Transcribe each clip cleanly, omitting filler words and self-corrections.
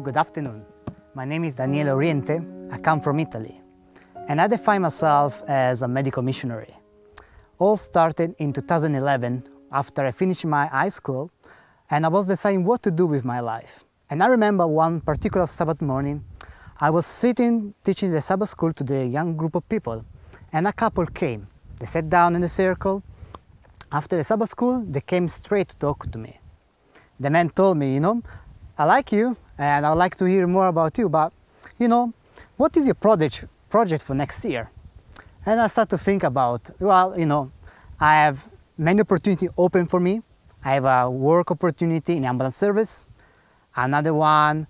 good afternoon. My name is Daniele Oriente. I come from Italy, and I define myself as a medical missionary. All started in 2011 after I finished my high school, and I was deciding what to do with my life. And I remember one particular Sabbath morning, I was sitting teaching the Sabbath school to the young group of people, and a couple came. They sat down in a circle. After the Sabbath school, they came straight to talk to me. The man told me, I like you and I would like to hear more about you, but what is your project for next year? And I started to think about, I have many opportunities open for me. I have a work opportunity in ambulance service, another one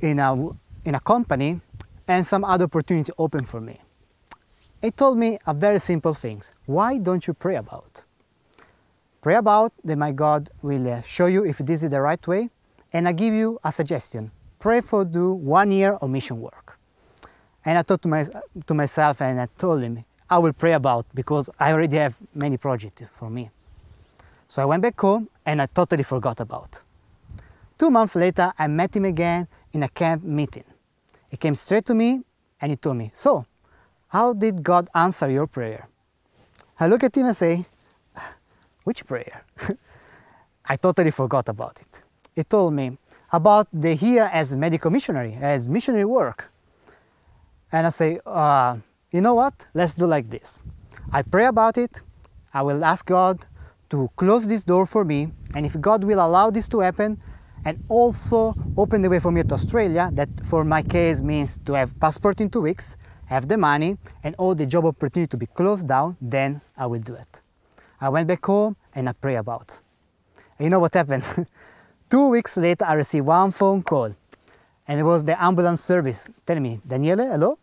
in a company, and some other opportunity open for me. He told me a very simple thing. Why don't you pray about? Pray about that my God will show you if this is the right way, and I give you a suggestion. Pray for do 1 year of mission work. And I thought to myself, and I told him, I will pray about, because I already have many projects for me. So I went back home and I totally forgot about. 2 months later, I met him again in a camp meeting. He came straight to me and he told me, so, how did God answer your prayer? I look at him and say, which prayer? I totally forgot about it. He told me about the year as medical missionary, as missionary work. And I say, you know what? Let's do like this. I pray about it. I will ask God to close this door for me. And if God will allow this to happen, and also open the way for me to Australia, that for my case means to have passport in 2 weeks, have the money, and all the job opportunity to be closed down, then I will do it. I went back home and I pray about. And you know what happened? 2 weeks later, I received one phone call, and it was the ambulance service telling me, Daniele, hello?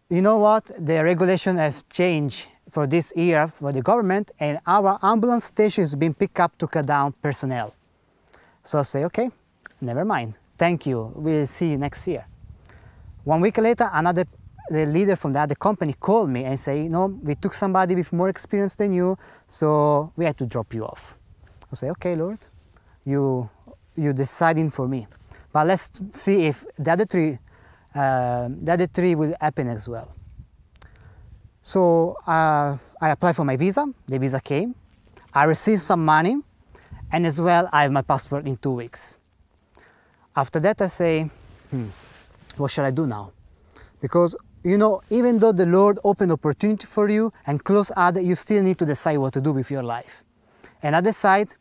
You know what? The regulation has changed for this year for the government, and our ambulance station is being picked up to cut down personnel. So I say, okay, never mind. Thank you. We'll see you next year. 1 week later, the leader from the other company called me and said, we took somebody with more experience than you, so we had to drop you off. I say, okay, Lord, you're deciding for me. But let's see if the other three will happen as well. So I applied for my visa. The visa came. I received some money, and as well, I have my passport in 2 weeks. After that, I say, what shall I do now? Because even though the Lord opened opportunity for you and closed other, you still need to decide what to do with your life. And I decide,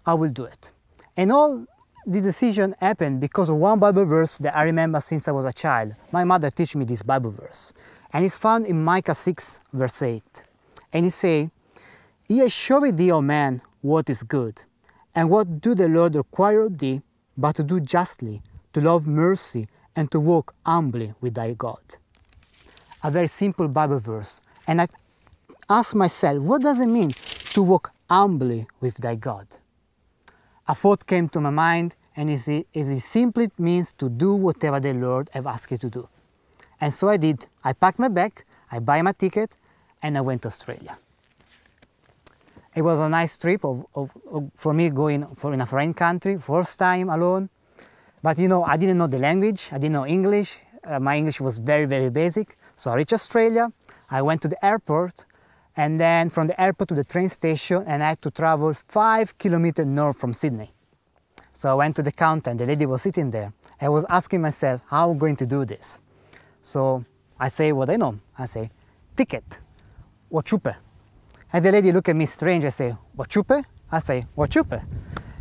I will do it. And all the decision happened because of one Bible verse that I remember since I was a child. My mother taught me this Bible verse. And it's found in Micah 6, verse 8. And it says, He has showed thee, O man, what is good, and what do the Lord require of thee, but to do justly, to love mercy, and to walk humbly with thy God. A very simple Bible verse. And I asked myself, what does it mean to walk humbly with thy God? A thought came to my mind, and it simply means to do whatever the Lord has asked you to do. And so I did. I packed my bag, I buy my ticket, and I went to Australia. It was a nice trip for me going in a foreign country, first time alone. But I didn't know the language, I didn't know English. My English was very, very basic. So I reached Australia, I went to the airport, and then from the airport to the train station, and I had to travel 5 kilometers north from Sydney. So I went to the counter, and the lady was sitting there. I was asking myself, how am I going to do this? So I say what I know. I say, ticket, wachupe. And the lady looked at me strange. I say, wachupe? I say, wachupe.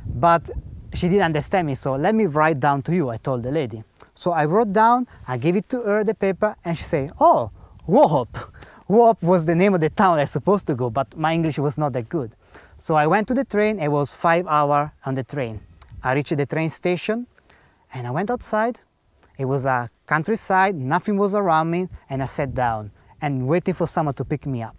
But she didn't understand me, so let me write down to you, I told the lady. So I wrote down, I gave it to her, the paper, and she said, oh, Wahop. Wahop was the name of the town I was supposed to go, but my English was not that good. So I went to the train. It was 5 hours on the train. I reached the train station, and I went outside. It was a countryside, nothing was around me, and I sat down and waiting for someone to pick me up.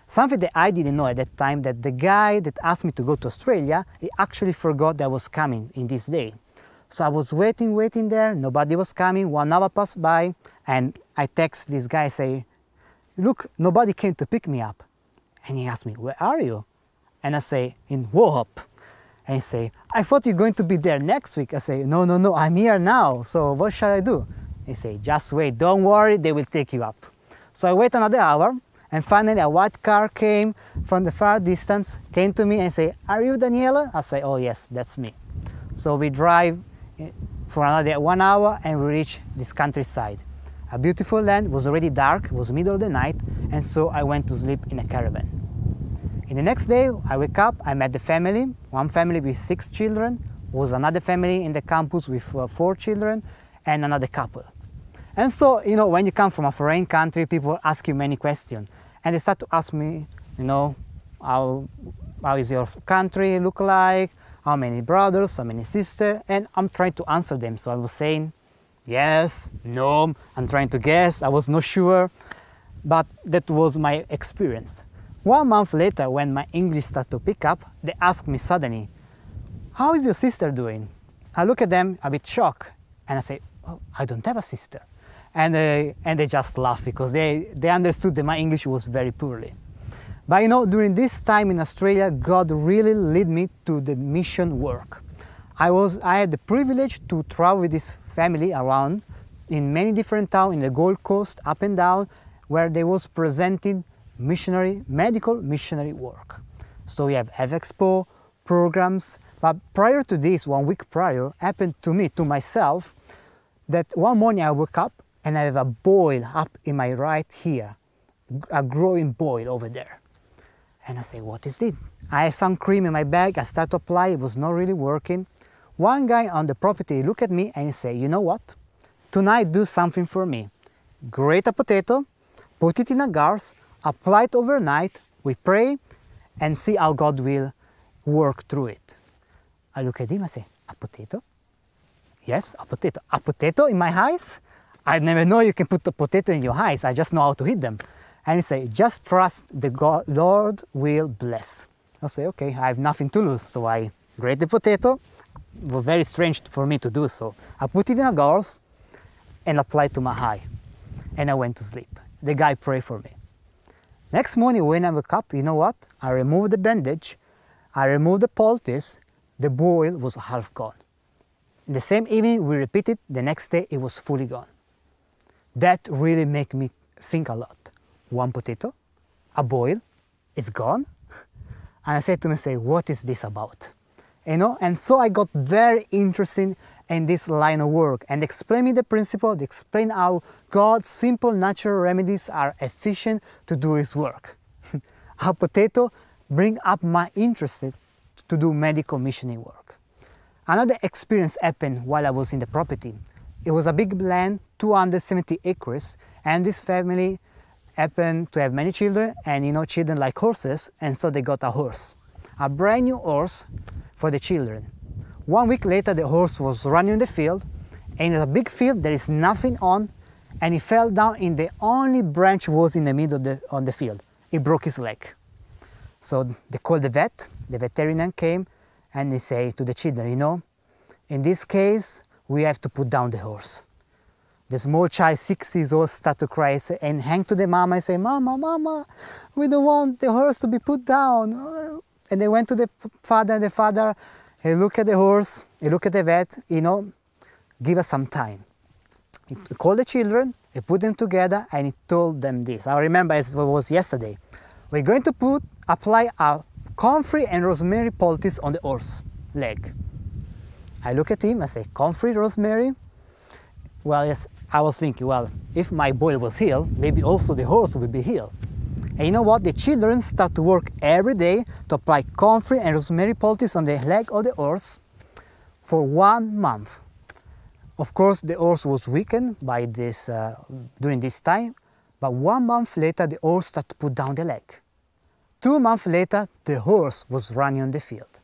Something that I didn't know at that time, that the guy that asked me to go to Australia, he actually forgot that I was coming in this day. So I was waiting there, nobody was coming, 1 hour passed by, and I text this guy, say, look, nobody came to pick me up. And he asked me, where are you? And I say, in Wahop. And he say, I thought you're going to be there next week. I say, no, no, no, I'm here now. So what shall I do? He say, just wait, don't worry, they will take you up. So I wait another hour, and finally a white car came from the far distance, came to me and say, are you Daniele? I say, oh yes, that's me. So we drive for another 1 hour and we reach this countryside. A beautiful land, was already dark, it was middle of the night, and so I went to sleep in a caravan. In the next day, I wake up, I met the family, one family with 6 children, was another family in the campus with 4 children, and another couple. And so, you know, when you come from a foreign country, people ask you many questions. And they start to ask me, you know, how is your country look like? How many brothers, how many sisters? And I'm trying to answer them. So I was saying, yes, no, I'm trying to guess, I was not sure. But that was my experience. 1 month later, when my English starts to pick up, they ask me suddenly, how is your sister doing? I look at them a bit shocked, and I say, oh, I don't have a sister. And they just laugh because they understood that my English was very poorly. But you know, during this time in Australia, God really led me to the mission work. I had the privilege to travel with this family around in many different towns in the Gold Coast, up and down, where they was presenting medical missionary work. So we have Expo programs, but prior to this, 1 week prior, happened to me, to myself, that one morning I woke up and I have a boil up in my right here, a growing boil over there. And I say, what is it? I had some cream in my bag, I started to apply, it was not really working. One guy on the property looked at me and he said, you know what? Tonight do something for me. Grate a potato, put it in a jars, apply it overnight, we pray, and see how God will work through it. I look at him and say, a potato? Yes, a potato. A potato in my eyes? I never know you can put a potato in your eyes, I just know how to hit them. And he say, just trust the Lord will bless. I say, okay, I have nothing to lose, so I grate the potato. It was very strange for me to do so. I put it in a gauze and applied to my eye, and I went to sleep. The guy prayed for me. Next morning when I woke up, you know what? I removed the bandage, I removed the poultice, the boil was half gone. In the same evening we repeated, the next day it was fully gone. That really made me think a lot. One potato, a boil, is gone. And I said to myself, what is this about? You know, and so I got very interested in this line of work and explain me the principle, explain how God's simple natural remedies are efficient to do His work. A potato bring up my interest to do medical missionary work. Another experience happened while I was in the property. It was a big land, 270 acres, and this family happened to have many children, and you know, children like horses, and so they got a horse. A brand new horse for the children. 1 week later, the horse was running in the field, and in a big field there is nothing on, and he fell down in the only branch was in the middle of the field. He broke his leg. So they called the vet, the veterinarian came, and they say to the children, you know, in this case, we have to put down the horse. The small child, 6 years old, start to cry and hang to the mama and say, Mama, Mama, we don't want the horse to be put down. And they went to the father, and the father, he looked at the horse, he looked at the vet, you know, give us some time. He called the children, he put them together, and he told them this. I remember as it was yesterday. We're going to apply a comfrey and rosemary poultice on the horse leg. I look at him, I say, comfrey, rosemary? Well, yes, I was thinking, well, if my boil was healed, maybe also the horse will be healed. And you know what? The children start to work every day to apply comfrey and rosemary poultice on the leg of the horse for 1 month. Of course, the horse was weakened by this during this time, but 1 month later, the horse started to put down the leg. 2 months later, the horse was running on the field.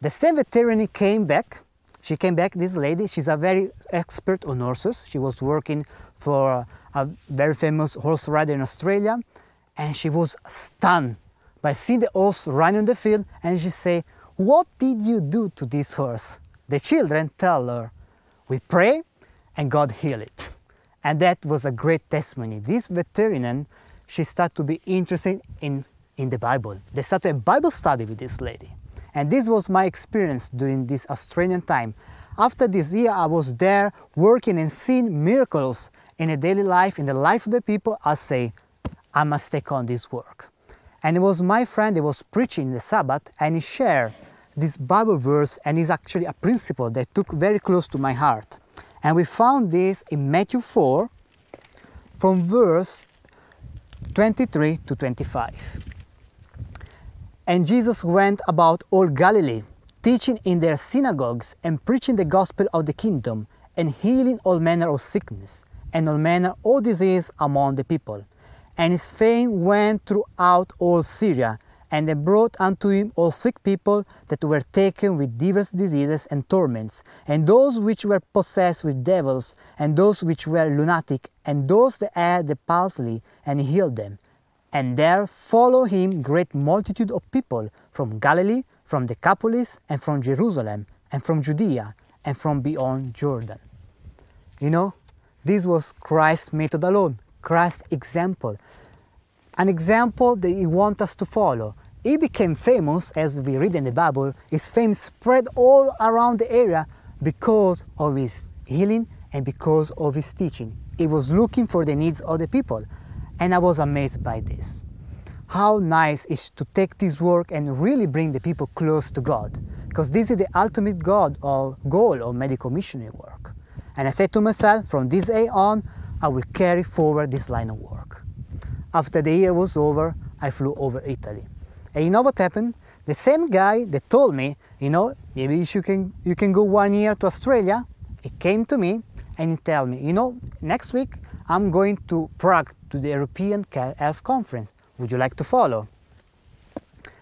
The same veterinarian came back. She came back, this lady, she's a very expert on horses. She was working for a very famous horse rider in Australia, and she was stunned by seeing the horse running on the field, and she said, what did you do to this horse? The children tell her, we pray and God healed it. And that was a great testimony. This veterinarian, she started to be interested in the Bible. They started a Bible study with this lady. And this was my experience during this Australian time. After this year, I was there working and seeing miracles in a daily life, in the life of the people. I say, I must take on this work. And it was my friend that was preaching the Sabbath, and he shared this Bible verse, and it's actually a principle that took very close to my heart. And we found this in Matthew 4, from verse 23 to 25. And Jesus went about all Galilee, teaching in their synagogues and preaching the gospel of the kingdom, and healing all manner of sickness and all manner of disease among the people. And his fame went throughout all Syria, and they brought unto him all sick people that were taken with divers diseases and torments, and those which were possessed with devils, and those which were lunatic, and those that had the palsy, and he healed them. And there followed him great multitude of people from Galilee, from Decapolis, and from Jerusalem, and from Judea, and from beyond Jordan. You know, this was Christ's method alone, Christ's example. An example that he wants us to follow. He became famous, as we read in the Bible. His fame spread all around the area because of his healing and because of his teaching. He was looking for the needs of the people, and I was amazed by this. How nice is to take this work and really bring the people close to God, because this is the ultimate goal of medical missionary work. And I said to myself, from this day on, I will carry forward this line of work. After the year was over, I flew over Italy. And you know what happened? The same guy that told me, you know, maybe you can go 1 year to Australia, he came to me and he told me, you know, next week I'm going to Prague to the European Health Conference. Would you like to follow?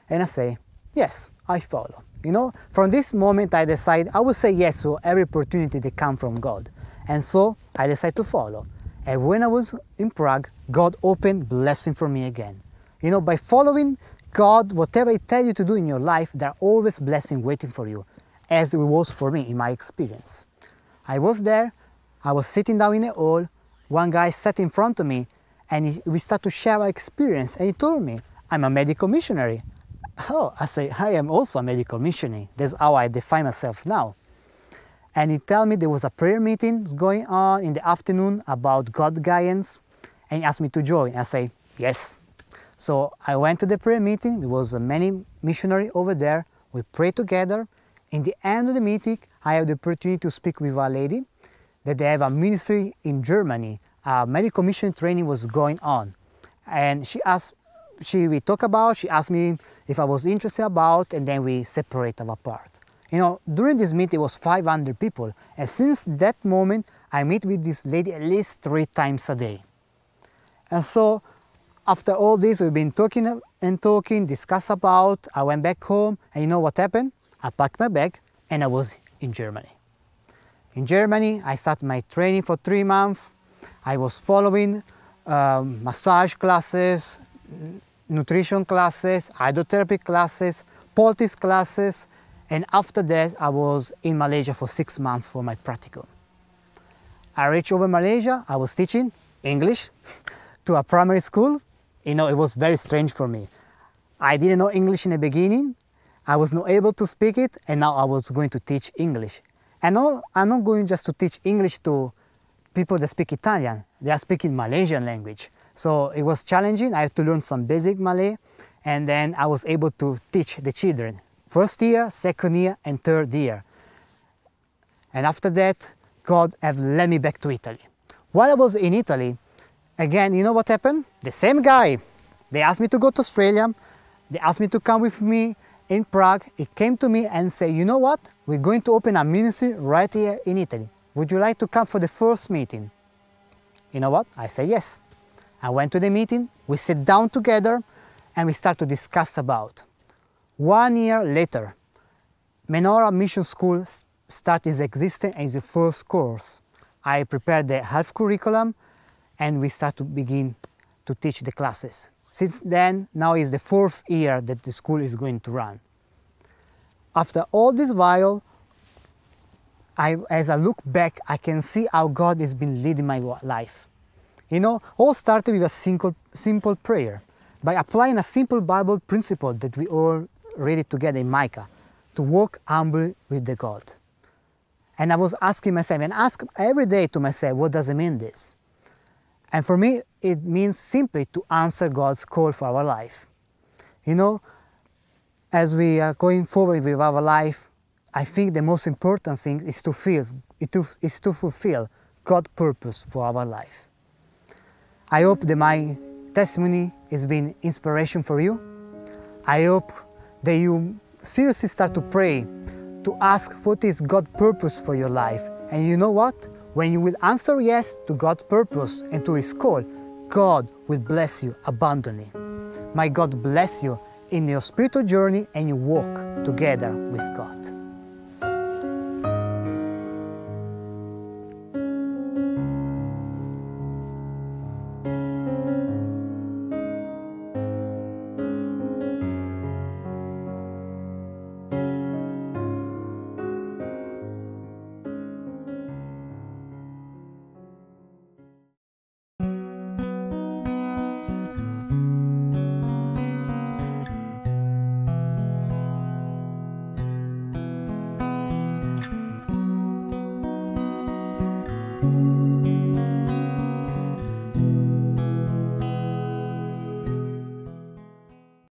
And I say, yes, I follow. You know, from this moment I decided I will say yes to every opportunity that comes from God. And so I decided to follow. And when I was in Prague, God opened blessing for me again. You know, by following God, whatever He tells you to do in your life, there are always blessings waiting for you, as it was for me in my experience. I was there, I was sitting down in a hall, one guy sat in front of me, and we started to share our experience, and he told me, I'm a medical missionary. Oh, I say, I am also a medical missionary. That's how I define myself now. And he told me there was a prayer meeting going on in the afternoon about God guidance, and he asked me to join. I say, yes. So I went to the prayer meeting. There was many missionaries over there. We prayed together. In the end of the meeting, I had the opportunity to speak with a lady that they have a ministry in Germany. A medical mission training was going on. And she asked me if I was interested about, and then we separated apart. You know, during this meeting, it was 500 people. And since that moment, I meet with this lady at least 3 times a day. And so, after all this, we've been talking and talking, discuss about, I went back home, and you know what happened? I packed my bag, and I was in Germany. In Germany, I started my training for 3 months. I was following massage classes, nutrition classes, hydrotherapy classes, Poultice classes, and after that, I was in Malaysia for 6 months for my practicum. I reached over Malaysia, I was teaching English to a primary school. You know, it was very strange for me. I didn't know English in the beginning, I was not able to speak it, and now I was going to teach English. And I'm not going just to teach English to people that speak Italian, they are speaking Malaysian language. So it was challenging, I had to learn some basic Malay, and then I was able to teach the children. First year, second year, and third year. And after that, God have led me back to Italy. While I was in Italy, again, you know what happened? The same guy, they asked me to go to Australia, they asked me to come with me in Prague. He came to me and said, you know what? We're going to open a ministry right here in Italy. Would you like to come for the first meeting? You know what? I said yes. I went to the meeting, we sat down together, and we start to discuss about. 1 year later, Menorah Mission School started its existence as the first course. I prepared the health curriculum, and we start to begin to teach the classes. Since then, now is the 4th year that the school is going to run. After all this while, as I look back, I can see how God has been leading my life. You know, all started with a simple prayer. By applying a simple Bible principle that we all read it together in Micah. to walk humbly with the God. And I was asking myself, and ask every day to myself, what does it mean this? And for me, it means simply to answer God's call for our life. You know, as we are going forward with our life, I think the most important thing is to fulfill God's purpose for our life. I hope that my testimony has been inspiration for you. I hope that you seriously start to pray, to ask what is God's purpose for your life. And you know what? When you will answer yes to God's purpose and to His call, God will bless you abundantly. May God bless you in your spiritual journey and you walk together with God.